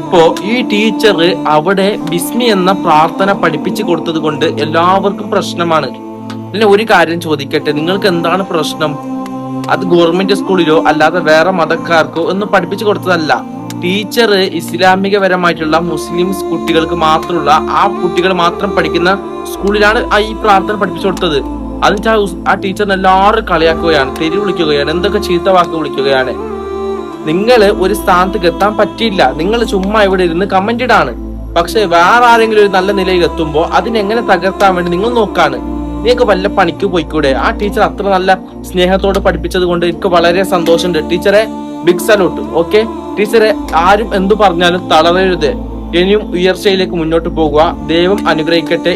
ഇപ്പോ ഈ ടീച്ചർ അവിടെ ബിസ്മി എന്ന പ്രാർത്ഥന പഠിപ്പിച്ചു കൊടുത്തത് കൊണ്ട് എല്ലാവർക്കും പ്രശ്നമാണ്. പിന്നെ ഒരു കാര്യം ചോദിക്കട്ടെ, നിങ്ങൾക്ക് എന്താണ് പ്രശ്നം? അത് ഗവൺമെന്റ് സ്കൂളിലോ അല്ലാതെ വേറെ മതക്കാർക്കോ ഒന്നും പഠിപ്പിച്ചു കൊടുത്തതല്ല. ടീച്ചർ ഇസ്ലാമികപരമായിട്ടുള്ള മുസ്ലിം കുട്ടികൾക്ക് മാത്രമുള്ള ആ കുട്ടികൾ മാത്രം പഠിക്കുന്ന സ്കൂളിലാണ് ഈ പ്രാർത്ഥന പഠിപ്പിച്ചു കൊടുത്തത്. അതിന് ആ ടീച്ചറിനെ എല്ലാവരും കളിയാക്കുകയാണ്, തെരി വിളിക്കുകയാണ്, എന്തൊക്കെ ചീത്ത വാക്ക് വിളിക്കുകയാണ്. നിങ്ങൾ ഒരു സ്ഥാനത്തേക്ക് എത്താൻ പറ്റിയില്ല, നിങ്ങൾ ചുമ്മാ ഇവിടെ ഇരുന്ന് കമന്റ് ഇടാണ്. പക്ഷെ വേറെ ആരെങ്കിലും ഒരു നല്ല നിലയിൽ എത്തുമ്പോ അതിനെങ്ങനെ തകർത്താൻ വേണ്ടി നിങ്ങൾ നോക്കാണ്. നിങ്ങൾക്ക് വല്ല പണിക്ക് പോയിക്കൂടെ? ആ ടീച്ചർ അത്ര നല്ല സ്നേഹത്തോട് പഠിപ്പിച്ചത് കൊണ്ട് എനിക്ക് വളരെ സന്തോഷമുണ്ട്. ടീച്ചറെ ബിഗ് സല്യൂട്ട്. ഓക്കെ ടീച്ചറെ, ആരും എന്തു പറഞ്ഞാലും തളരരുത്. ഇനിയും ഉയർച്ചയിലേക്ക് മുന്നോട്ട് പോകുക. ദൈവം അനുഗ്രഹിക്കട്ടെ.